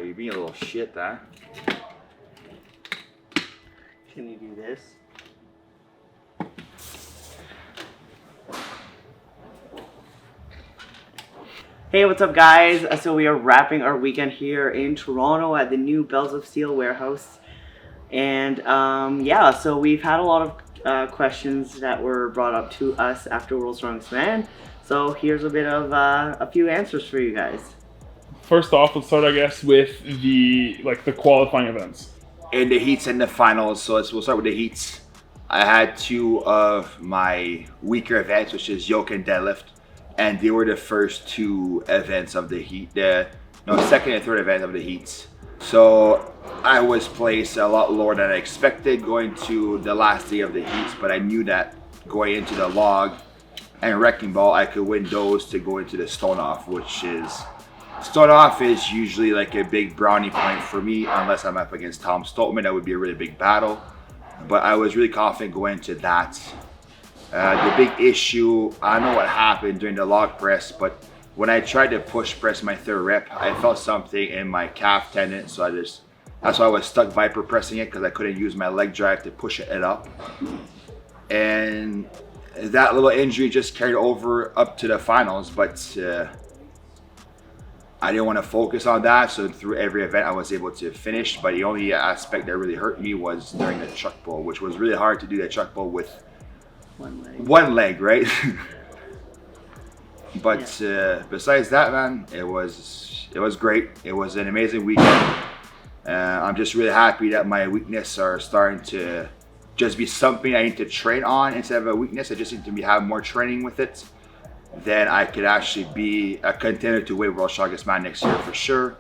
you're being a little shit, huh? Can you do this? Hey, what's up, guys? So we are wrapping our weekend here in Toronto at the new Bells of Steel warehouse. And yeah, so we've had a lot of questions that were brought up to us after World's Strongest Man. So here's a bit of a few answers for you guys. First off, let's start, I guess, with the qualifying events. In the heats and the finals, so we'll start with the heats. I had two of my weaker events, which is yoke and deadlift, and they were the first two events of the heat. Second and third event of the heats. So I was placed a lot lower than I expected going to the last day of the heats, but I knew that going into the log and wrecking ball, I could win those to go into the stone off, which is stone off is usually like a big brownie point for me, unless I'm up against Tom Stoltman. That would be a really big battle, but I was really confident going into that. The big issue, I don't know what happened during the log press, but when I tried to push press my third rep, I felt something in my calf tendon, so that's why I was stuck viper pressing it, because I couldn't use my leg drive to push it up. And that little injury just carried over up to the finals, but I didn't want to focus on that, so through every event I was able to finish. But the only aspect that really hurt me was during the chuck pull, which was really hard to do that chuck pull with one leg, right? But yeah. Besides that, man, it was great. It was an amazing weekend. I'm just really happy that my weaknesses are starting to just be something I need to train on instead of a weakness. I just need to have more training with it. Then I could actually be a contender to win World's Strongest Man next year for sure.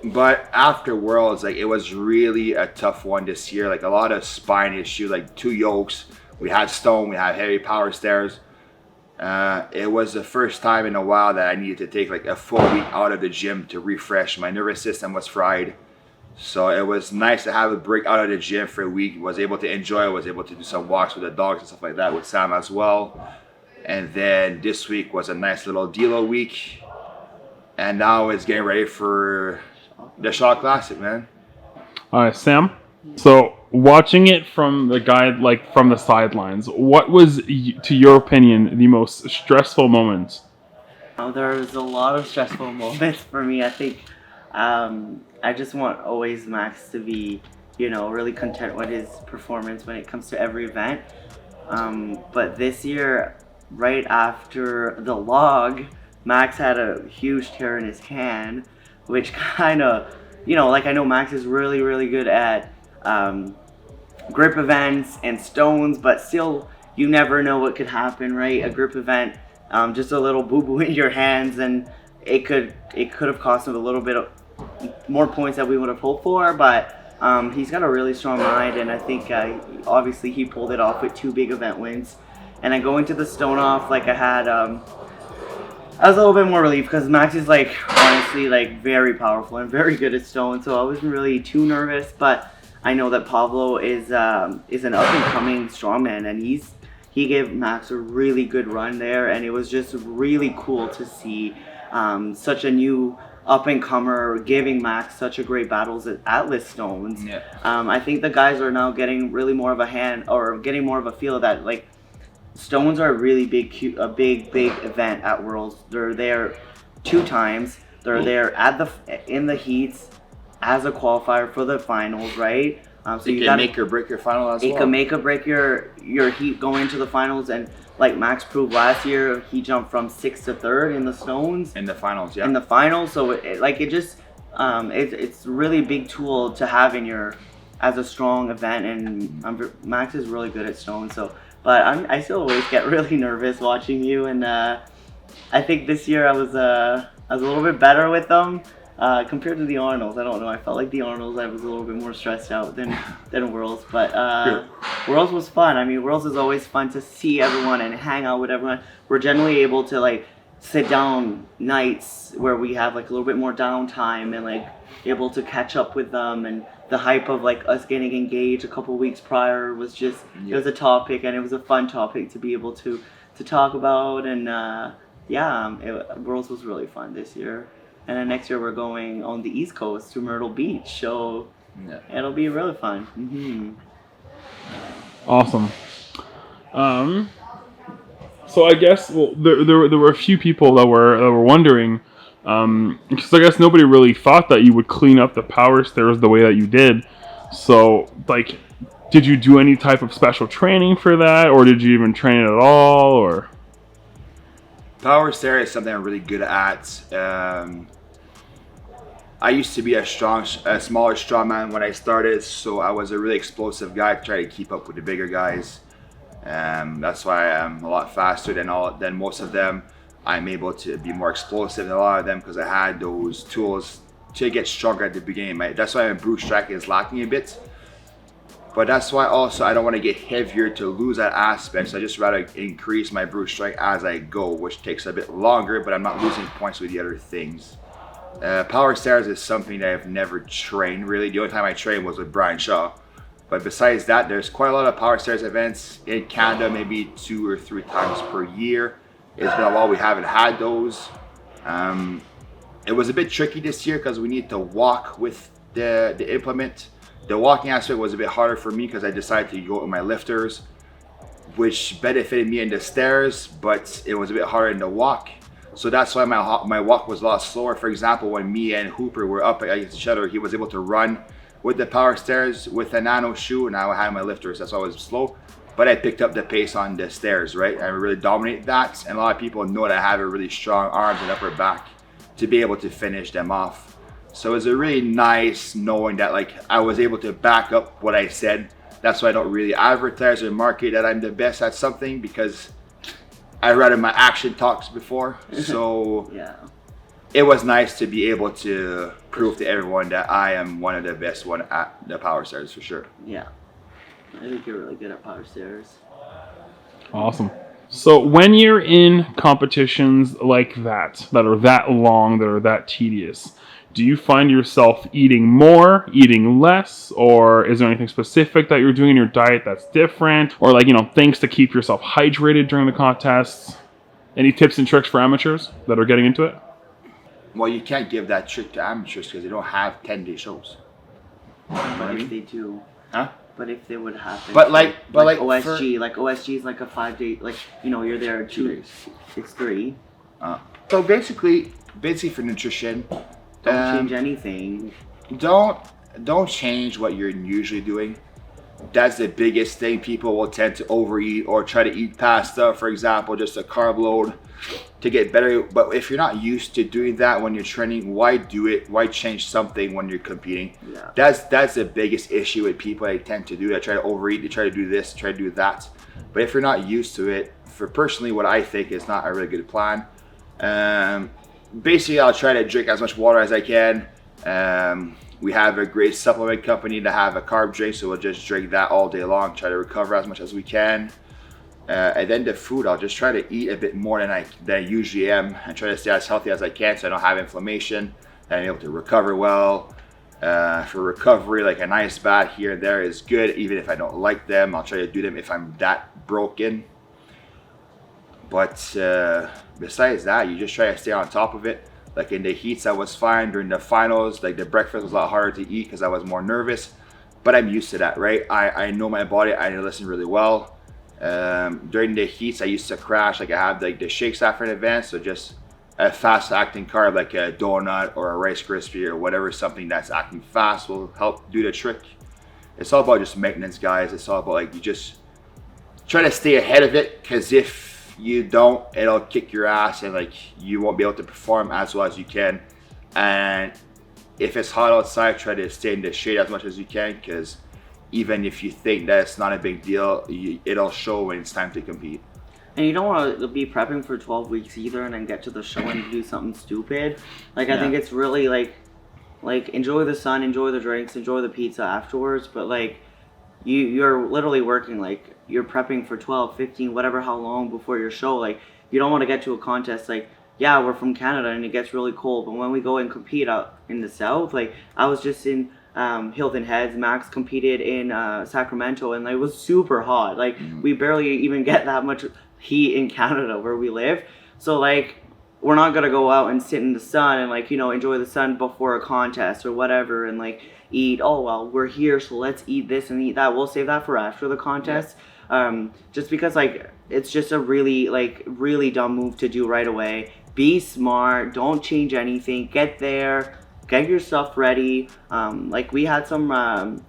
But after Worlds, it was really a tough one this year. A lot of spine issues, 2 yokes. We had stone, we had heavy power stairs. It was the first time in a while that I needed to take a full week out of the gym to refresh. My nervous system was fried. So it was nice to have a break out of the gym for a week. Was able to enjoy, was able to do some walks with the dogs and stuff like that with Sam as well. And then this week was a nice little dealo week. And now it's getting ready for the Shaw Classic, man. All right, Sam. So watching it from the guy, from the sidelines, what was, to your opinion, the most stressful moment? There was a lot of stressful moments for me. I think I just want always Max to be, really content with his performance when it comes to every event. But this year, right after the log, Max had a huge tear in his hand, which kind of, I know Max is really, really good at grip events and stones, but still, you never know what could happen, right? A grip event, just a little boo-boo in your hands, and it could have cost him a little bit of more points that we would have hoped for, but he's got a really strong mind, and I think obviously he pulled it off with 2 big event wins. And then going to the stone off, I was a little bit more relieved because Max is honestly very powerful and very good at stone, so I wasn't really too nervous. But I know that Pablo is an up and coming strongman, and he gave Max a really good run there, and it was just really cool to see such a new up and comer giving Max such a great battles at Atlas Stones. Yeah. I think the guys are now getting really more of a hand, or getting more of a feel that stones are a really big event at Worlds. They're there 2 times. They're there in the heats as a qualifier for the finals, right? So you can make or break your final as well. It can make or break your heat going to the finals, and Max proved last year, he jumped from 6th to 3rd in the stones. In the finals, yeah. In the finals, so it's a really big tool to have as a strong event, and Max is really good at stones, so. But I still always get really nervous watching you, and I think this year I was a little bit better with them compared to the Arnolds. I don't know. I felt like the Arnolds I was a little bit more stressed out than Worlds, but Worlds was fun. I mean, Worlds is always fun to see everyone and hang out with everyone. We're generally able to sit down nights where we have a little bit more downtime and able to catch up with them, and the hype of us getting engaged a couple weeks prior was just it was a topic, and it was a fun topic to be able to talk about, and Worlds was really fun this year. And then next year we're going on the East Coast to Myrtle Beach, so Yeah. it'll be really fun. Awesome. So I guess there were a few people that were wondering, because I guess nobody really thought that you would clean up the power stairs the way that you did. So like, did you do any type of special training for that, or did you even train it at all, or? Power stair is something I'm really good at. I used to be a smaller strongman when I started, so I was a really explosive guy, trying to keep up with the bigger guys. That's why I'm a lot faster than most of them. I'm able to be more explosive than a lot of them because I had those tools to get stronger at the beginning. That's why my brute strike is lacking a bit. But that's why also I don't want to get heavier to lose that aspect. So I just rather increase my brute strike as I go, which takes a bit longer, but I'm not losing points with the other things. Power stairs is something that I've never trained really. The only time I trained was with Brian Shaw. But besides that, there's quite a lot of power stairs events in Canada, maybe 2 or 3 times per year. It's been a while we haven't had those. It was a bit tricky this year because we need to walk with the implement. The walking aspect was a bit harder for me because I decided to go with my lifters, which benefited me in the stairs, but it was a bit harder in the walk. So that's why my walk was a lot slower. For example, when me and Hooper were up against each other, he was able to run with the power stairs with a nano shoe, and I had my lifters. That's why I was slow. But I picked up the pace on the stairs, right? I really dominate that. And a lot of people know that I have a really strong arms and upper back to be able to finish them off. So it was a really nice knowing that like I was able to back up what I said. That's why I don't really advertise or market that I'm the best at something, because I read in my action talks before. So Yeah. it was nice to be able to prove to everyone that I am one of the best one at the power stairs for sure. Yeah. I think you're really good at power stairs. Awesome. So when you're in competitions like that are that long, that are that tedious, do you find yourself eating more, eating less, or is there anything specific that you're doing in your diet that's different? Or like, things to keep yourself hydrated during the contests? Any tips and tricks for amateurs that are getting into it? Well, you can't give that trick to amateurs because they don't have 10-day shows. But if they do, Huh? but if they would happen, But like OSG, like OSG is like a 5-day, like you're there 2 days. It's 3. So basically for nutrition, Don't change anything. don't change what you're usually doing. That's the biggest thing. People will tend to overeat or try to eat pasta, for example, just a carb load to get better. But if you're not used to doing that when you're training, why do it? Why change something when you're competing? Yeah. That's the biggest issue with people. They tend to do that, try to overeat, they try to do this, try to do that. But if you're not used to it, for personally what I think is not a really good plan. Basically, I'll try to drink as much water as I can. We have a great supplement company to have a carb drink, so we'll just drink that all day long, try to recover as much as we can. And then the food, I'll just try to eat a bit more than I usually am and try to stay as healthy as I can so I don't have inflammation and I'm able to recover well. For recovery, like an ice bath here and there is good, even if I don't like them. I'll try to do them if I'm that broken. But besides that, you just try to stay on top of it. Like in the heats, I was fine. During the finals, like the breakfast was a lot harder to eat because I was more nervous. But I'm used to that, right? I know my body. I listen really well. During the heats, I used to crash. Like I have like the shakes after an event, so just a fast-acting carb like a donut or a Rice Krispie or whatever, something that's acting fast will help do the trick. It's all about just maintenance, guys. It's all about like you just try to stay ahead of it, because if you don't, it'll kick your ass and like you won't be able to perform as well as you can. And if it's hot outside, try to stay in the shade as much as you can, because even if you think that it's not a big deal, it'll show when it's time to compete. And you don't want to be prepping for 12 weeks either and then get to the show and do something stupid. Like, I think it's really like enjoy the sun, enjoy the drinks, enjoy the pizza afterwards. But like you're literally working, like you're prepping for 12, 15, whatever, how long before your show. Like you don't want to get to a contest like, yeah, we're from Canada and it gets really cold. But when we go and compete out in the South, like I was just in Hilton Heads. Max competed in Sacramento and it was super hot. Like we barely even get that much heat in Canada where we live. So like we're not gonna go out and sit in the sun and like, you know, enjoy the sun before a contest or whatever and like eat, oh well, we're here, so let's eat this and eat that. We'll save that for after the contest. Just because like it's just a really dumb move to do right away. Be smart, don't change anything, get there, get your stuff ready. Like we had some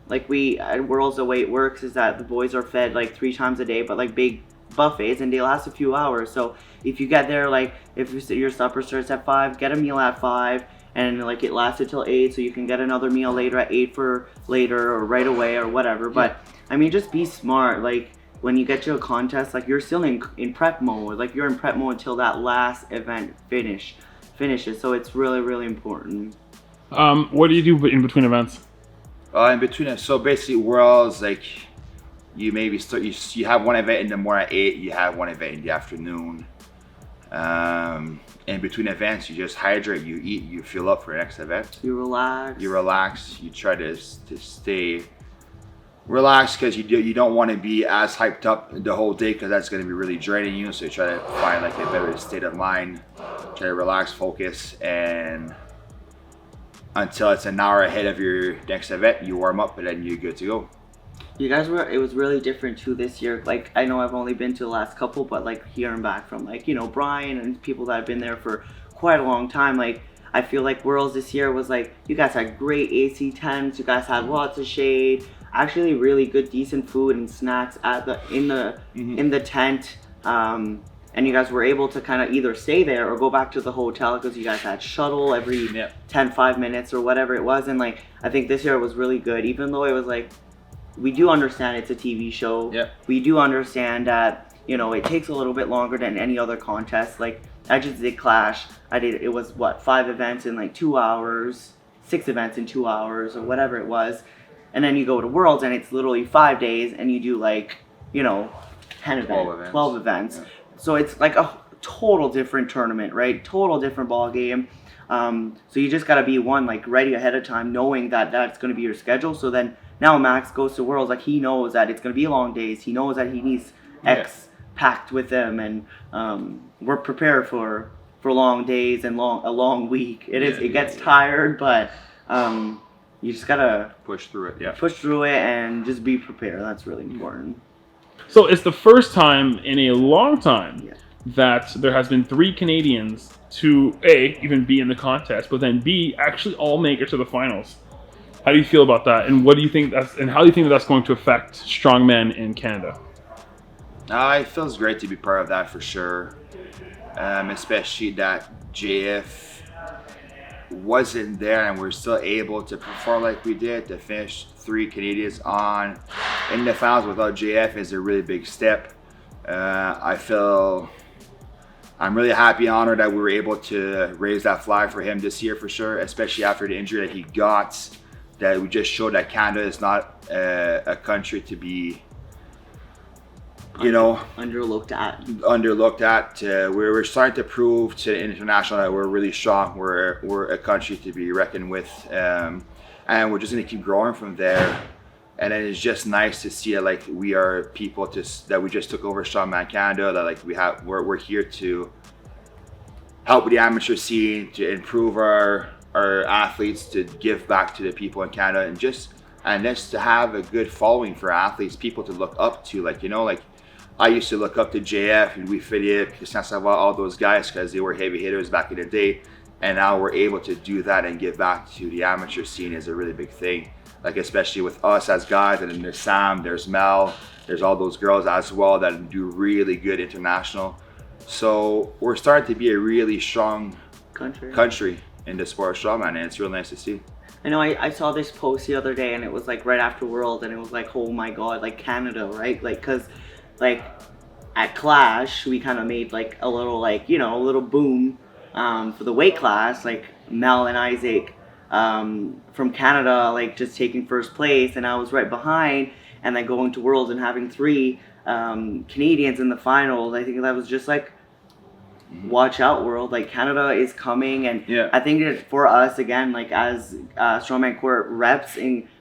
like we at Worlds, the way it works is that the boys are fed like 3 times a day, but like big buffets, and they last a few hours. So if you get there, like if your supper starts at 5, get a meal at 5, and like it lasted till 8, so you can get another meal later at 8 for later or right away or whatever. But I mean, just be smart. Like when you get to a contest, like you're still in prep mode. Like you're in prep mode until that last event finishes. So it's really important. What do you do in between events? In between it, so basically Worlds, like you maybe start, you have one event in the morning at 8, you have one event in the afternoon. In between events, you just hydrate, you eat, you fill up for the next event. You relax. You relax. You try to stay relaxed because you don't want to be as hyped up the whole day because that's going to be really draining you. So you try to find like a better state of mind. Try to relax, focus, and until it's an hour ahead of your next event, you warm up and then you're good to go. You guys it was really different too this year. Like I know I've only been to the last couple, but like hearing back from like, you know, Brian and people that have been there for quite a long time, like I feel like Worlds this year was like, you guys had great AC tents, you guys had lots of shade, actually really good decent food and snacks at in the tent. And you guys were able to kind of either stay there or go back to the hotel because you guys had shuttle every 5 minutes or whatever it was. And like I think this year it was really good, even though it was like, we do understand it's a TV show. We do understand that, you know, it takes a little bit longer than any other contest. Like I just did Clash. It was what, 5 events in like 2 hours, 6 events in 2 hours or whatever it was. And then you go to Worlds and it's literally 5 days and you do like, you know, 12 events. Yeah. So it's like a total different tournament, right? Total different ball game. So you just gotta be like ready ahead of time, knowing that that's gonna be your schedule. So then now Max goes to Worlds, like he knows that it's gonna be long days. He knows that he needs X packed with him, and we're prepared for long days and a long week. It gets tired, but you just gotta push through it. Push through it and just be prepared. That's really important. So it's the first time in a long time that there has been 3 Canadians to A, even be in the contest, but then B, actually all make it to the finals. How do you feel about that? And what do you think how do you think that's going to affect strongmen in Canada? It feels great to be part of that for sure. Especially that JF wasn't there and we're still able to perform like we did. To finish 3 Canadians in the finals without JF is a really big step. I'm really happy and honored that we were able to raise that flag for him this year for sure, especially after the injury that he got. That we just showed that Canada is not a country to be, you know, underlooked at. We're starting to prove to the international that we're really strong. We're a country to be reckoned with, and we're just gonna keep growing from there. And then it's just nice to see that like we are people that we just took over Strongman Canada. That like we're here to help with the amateur scene, to improve our athletes, to give back to the people in Canada, and just to have a good following for athletes, people to look up to. Like, you know, like I used to look up to JF and Louis Philippe, Christian Savoie, all those guys because they were heavy hitters back in the day, and now we're able to do that and give back to the amateur scene is a really big thing. Like especially with us as guys, and then there's Sam, there's Mel, there's all those girls as well that do really good international. So we're starting to be a really strong country in the sport of strongman, and it's real nice to see. I know I saw this post the other day, and it was like right after World, and it was like, oh my god, like Canada, right? Like, cause like at Clash we kind of made like a little, like, you know, a little boom for the weight class, like Mel and Isaac from Canada, like just taking first place, and I was right behind, and then going to Worlds and having 3 Canadians in the finals. I think that was just like, watch out, world, like Canada is coming. And I think that for us, again, like as Strongman Court reps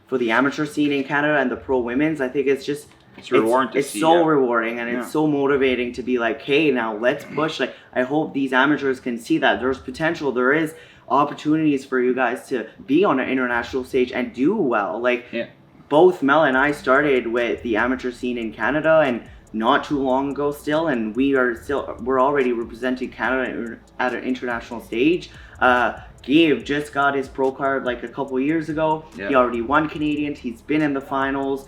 for the amateur scene in Canada and the pro women's, I think it's just It's rewarding to it's see. so Yeah. rewarding, and it's so motivating to be like, hey, now let's push. Like, I hope these amateurs can see that there's potential. There is opportunities for you guys to be on an international stage and do well. Like, both Mel and I started with the amateur scene in Canada, and not too long ago still, and we're already representing Canada at an international stage. Gabe just got his pro card like a couple years ago. Yeah. He already won Canadians. He's been in the finals.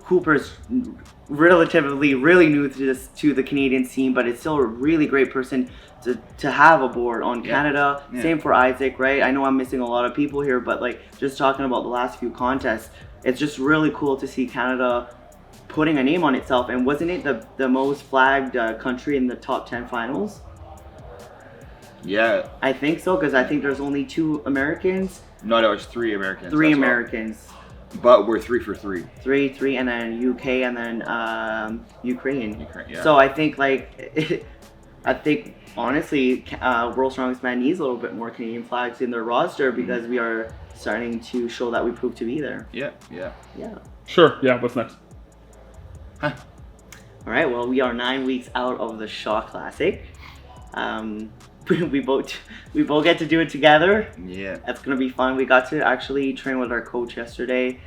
Cooper's relatively really new to the Canadian scene, but it's still a really great person to have aboard on Canada. Same for Isaac, right? I know I'm missing a lot of people here, but like just talking about the last few contests, it's just really cool to see Canada putting a name on itself. And wasn't it the most flagged country in the top 10 finals? Yeah. I think so, because I think there's only 2 Americans. No, there was 3 Americans. 3 Americans. But we're 3 for 3. 3, and then UK, and then Ukraine. Yeah. So I think I think honestly, World's Strongest Man needs a little bit more Canadian flags in their roster, because we are starting to show that we prove to be there. Yeah. Sure. Yeah. What's next? All right. Well, we are 9 weeks out of the Shaw Classic. We both get to do it together. Yeah. That's gonna be fun. We got to actually train with our coach yesterday,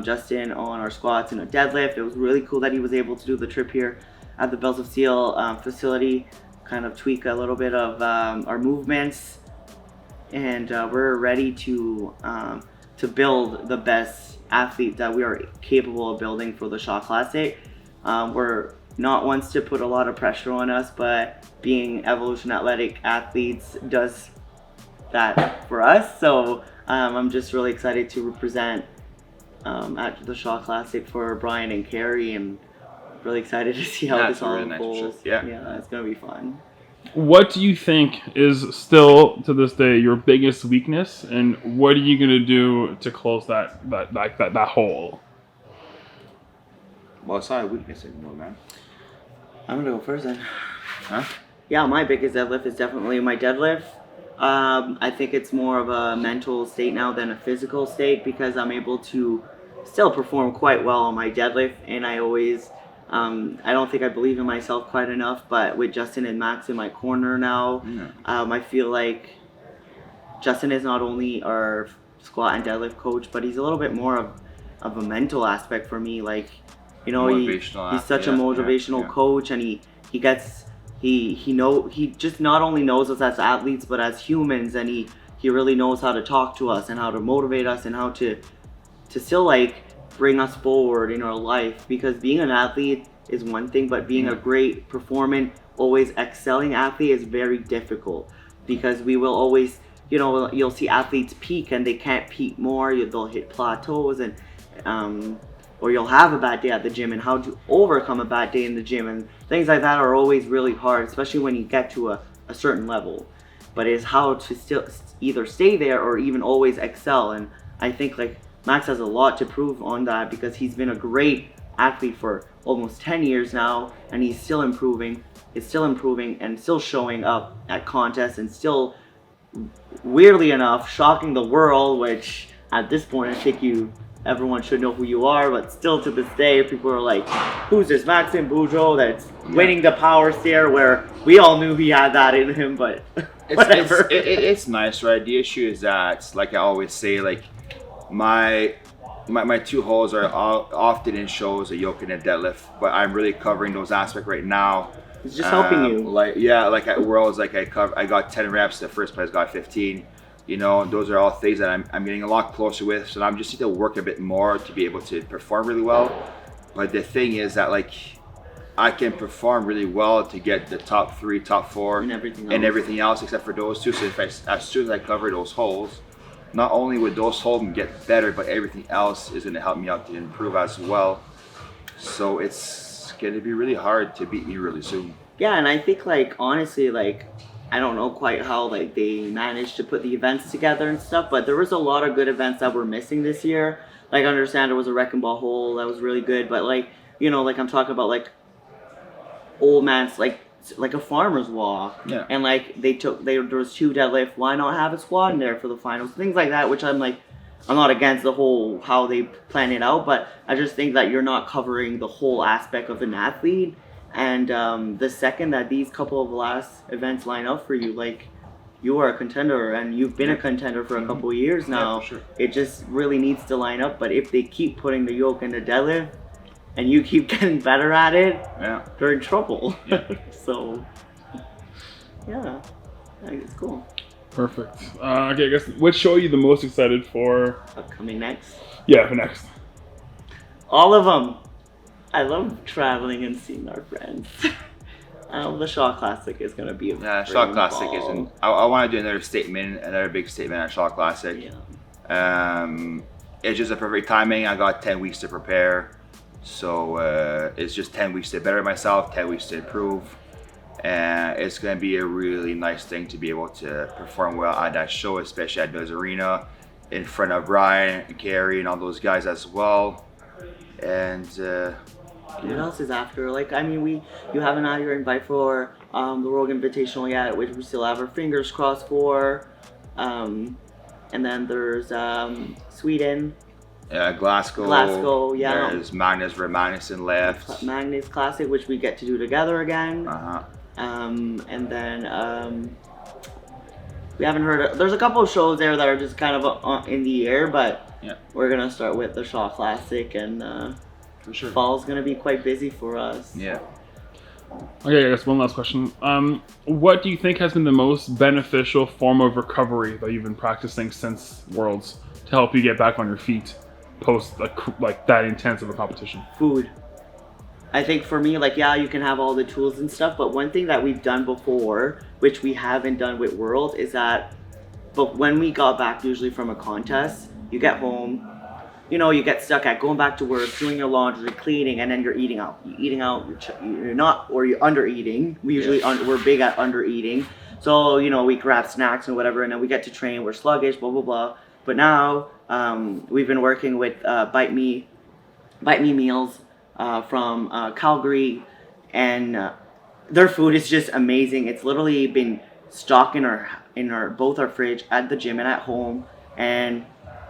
Justin, on our squats and a deadlift. It was really cool that he was able to do the trip here at the Bells of Steel facility, kind of tweak a little bit of our movements, and we're ready to build the best athlete that we are capable of building for the Shaw Classic. We're not ones to put a lot of pressure on us, but being Evolution Athletic athletes does that for us. So I'm just really excited to represent at the Shaw Classic for Brian and Carrie, and really excited to see how this all unfolds. Yeah, it's gonna be fun. What do you think is still to this day your biggest weakness, and what are you gonna do to close that hole? Well, it's not a weakness anymore, man. I'm gonna go first then. Huh? Yeah, my biggest deadlift is definitely my deadlift. I think it's more of a mental state now than a physical state, because I'm able to still perform quite well on my deadlift, and I always, I don't think I believe in myself quite enough, but with Justin and Max in my corner now, I feel like Justin is not only our squat and deadlift coach, but he's a little bit more of a mental aspect for me. Like, you know, he's such a motivational coach, and he just not only knows us as athletes, but as humans, and he really knows how to talk to us and how to motivate us and how to still like bring us forward in our life. Because being an athlete is one thing, but being a great performant, always excelling athlete is very difficult, because we will always, you know, you'll see athletes peak and they can't peak more. They'll hit plateaus, and or you'll have a bad day at the gym, and how to overcome a bad day in the gym, and things like that are always really hard, especially when you get to a certain level. But it's how to still either stay there or even always excel. And I think like Max has a lot to prove on that, because he's been a great athlete for almost 10 years now, and he's still improving, and still showing up at contests, and still, weirdly enough, shocking the world, which at this point I think everyone should know who you are, but still to this day, people are like, who's this Maxime Boudreau that's winning the power stair, where we all knew he had that in him, but whatever. It's nice, right? The issue is that, like I always say, like my 2 holes are often in shows, a yoke and a deadlift, but I'm really covering those aspects right now. It's just helping you. Like at Worlds, like I got 10 reps, the first place got 15. You know, those are all things that I'm getting a lot closer with. So I'm just need to work a bit more to be able to perform really well. But the thing is that like I can perform really well to get the top 3, top 4, and everything else except for those 2. So as soon as I cover those holes, not only would those holes get better, but everything else is going to help me out to improve as well. So it's going to be really hard to beat me really soon. Yeah, and I think like honestly, like I don't know quite how like they managed to put the events together and stuff, but there was a lot of good events that were missing this year. Like I understand there was a wrecking ball hole that was really good, but like, you know, like I'm talking about like old man's like a farmer's walk. Yeah. And like there was 2 deadlift, why not have a squat in there for the finals? Things like that, which I'm like, I'm not against the whole how they plan it out, but I just think that you're not covering the whole aspect of an athlete. And the second that these couple of last events line up for you, like you are a contender and you've been a contender for a couple of years now. for sure. It just really needs to line up. But if they keep putting the yoke in the deadlift and you keep getting better at it, Yeah. they're in trouble. Yeah. So, yeah, I think it's cool. Perfect. Okay, I guess which show are you the most excited for? Upcoming next. Yeah, for next. All of them. I love traveling and seeing our friends. The Shaw Classic is going to be a Yeah, Shaw freaking Classic ball. isn't. I want to do another big statement at Shaw Classic. Yeah. It's just a perfect timing. I got 10 weeks to prepare, so it's just 10 weeks to better myself, 10 weeks to improve, and it's going to be a really nice thing to be able to perform well at that show, especially at Mills Arena, in front of Brian, Gary, and all those guys as well. And What else is after? Like, I mean, you haven't had your invite for the Rogue Invitational yet, which we still have our fingers crossed for. And then there's Sweden, Glasgow, yeah. There's Magnus Romanuson left. Magnus Classic, which we get to do together again. Uh-huh. And then we haven't heard. There's a couple of shows there that are just kind of in the air, but Yeah. we're gonna start with the Shaw Classic, and For sure. fall's gonna be quite busy for us. Yeah. Okay, I guess one last question. What do you think has been the most beneficial form of recovery that you've been practicing since Worlds to help you get back on your feet post like that intense of a competition? Food. I think for me, like, yeah, you can have all the tools and stuff, but one thing that we've done before, which we haven't done with World, is that, but when we got back usually from a contest, you get home, you know, you get stuck at going back to work, doing your laundry, cleaning, and then you're eating out. You're not, or you're under eating. We usually, we're big at under eating. So, you know, we grab snacks and whatever, and then we get to train, we're sluggish, blah, blah, blah. But now, we've been working with Bite Me Meals from Calgary, and their food is just amazing. It's literally been stocked in our both our fridge at the gym and at home, and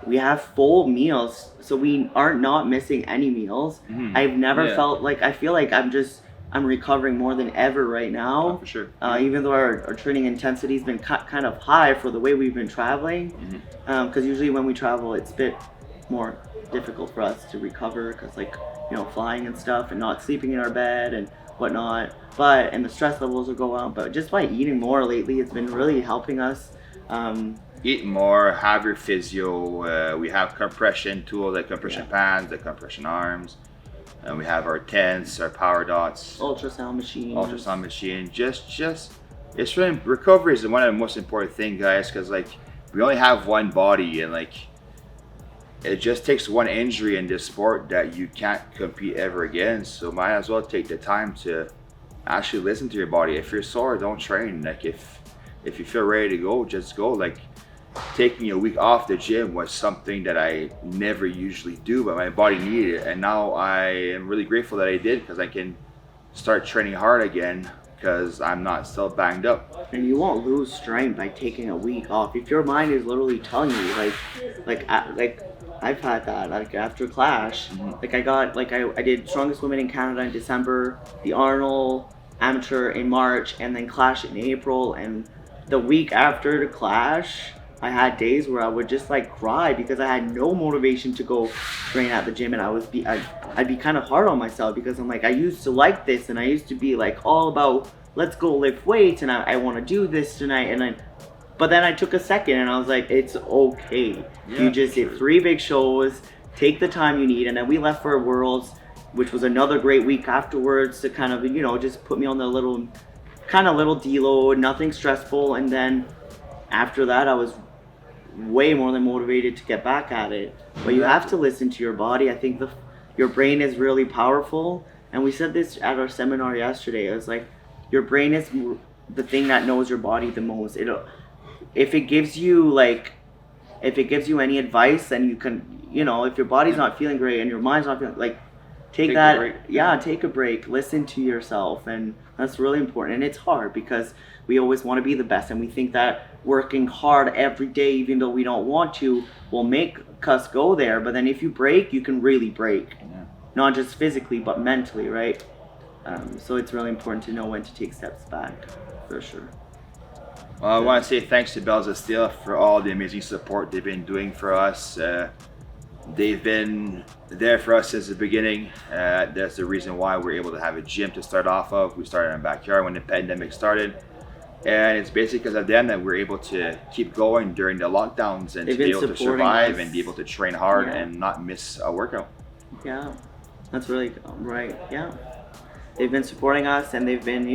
we have full meals, so we are not missing any meals. Mhm. I've never Yeah. felt like, I feel like I'm recovering more than ever right now. For sure. Even though our training intensity has been kind of high for the way we've been traveling, because usually when we travel, it's a bit more difficult for us to recover, because, like, you know, flying and stuff and not sleeping in our bed and whatnot. And the stress levels will go out. But just by eating more lately, it's been really helping us. Eat more, have your physio. We have compression tools, like compression pants, the compression arms. And we have our tents, our power dots, Ultrasound machine. Just it's really, recovery is one of the most important things, guys, because, like, we only have one body, and, like, it just takes one injury in this sport that you can't compete ever again. So might as well take the time to actually listen to your body. If you're sore, don't train. Like, if you feel ready to go, just go. Like, taking a week off the gym was something that I never usually do, but my body needed it, and now I am really grateful that I did, because I can start training hard again, because I'm not still banged up. And you won't lose strength by taking a week off. If your mind is literally telling you, like I've had that, like, after Clash, like, I did Strongest Women in Canada in December, the Arnold Amateur in March, and then Clash in April, and the week after the Clash, I had days where I would just, like, cry because I had no motivation to go train at the gym, and I'd be kind of hard on myself, because I'm like, I used to like this, and I used to be, like, all about, let's go lift weights, and I want to do this tonight, but then I took a second and I was like, it's okay. Yeah, You just did 3 big shows, take the time you need, and then we left for Worlds, which was another great week afterwards to kind of, you know, just put me on the little deload, nothing stressful, and then after that I was way more than motivated to get back at it. But you have to listen to your body. I think your brain is really powerful, and we said this at our seminar yesterday. It was like, your brain is the thing that knows your body the most. If it gives you any advice, then you can, you know, if your body's not feeling great and your mind's not feeling, like, take a that, break. yeah, take a break, listen to yourself, and that's really important. And it's hard because we always want to be the best, and we think that working hard every day, even though we don't want to, will make us go there. But then if you break, you can really break, not just physically but mentally, right? So it's really important to know when to take steps back, for sure. Well, I want to say thanks to Bells of Steel for all the amazing support they've been doing for us. They've been there for us since the beginning. That's the reason why we're able to have a gym to start off of. We started in our backyard when the pandemic started. And it's basically because of them that we're able to keep going during the lockdowns and They've to be been able to supporting survive us. and be able to train hard Yeah. and not miss a workout. Yeah, that's really right. Yeah, they've been supporting us, and they've been,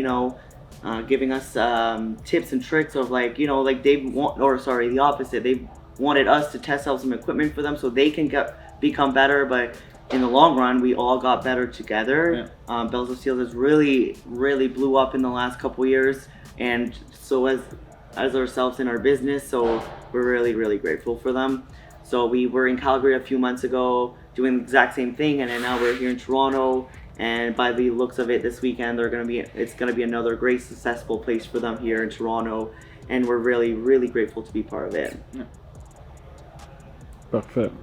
giving us tips and tricks of like the opposite. They wanted us to test out some equipment for them so they can become better. But in the long run, we all got better together. Bells of Steel has really, really blew up in the last couple years, and so as ourselves in our business. So we're really, really grateful for them. So we were in Calgary a few months ago doing the exact same thing, and then now we're here in Toronto. And by the looks of it, this weekend it's gonna be another great successful place for them here in Toronto, and we're really, really grateful to be part of it. Perfect.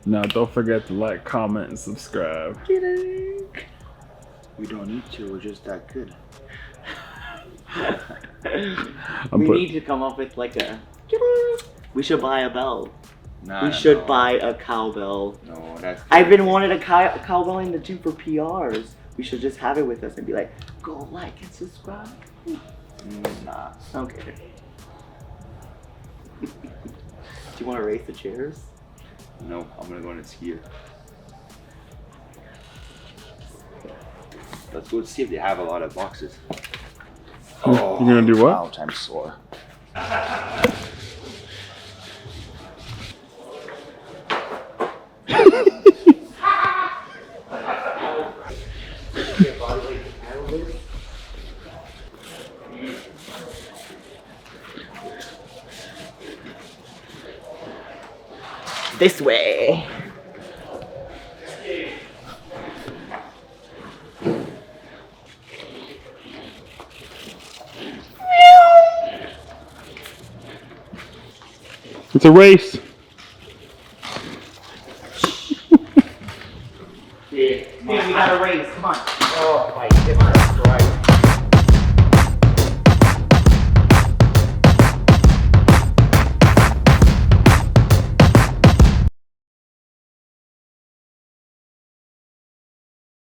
Now don't forget to like, comment, and subscribe. We don't need to, we're just that good. We need to come up with like we should buy a bell. No, should buy a cowbell. No, that's. I've been wanting a cowbell in the gym for PRs. We should just have it with us and be like, go like and subscribe. Nah. Okay. Do you want to race the chairs? No, I'm gonna go on a skier. Let's go see if they have a lot of boxes. You're gonna do what? Ouch, I'm sore. This way. It's a race. Yeah, we got a race. Come on.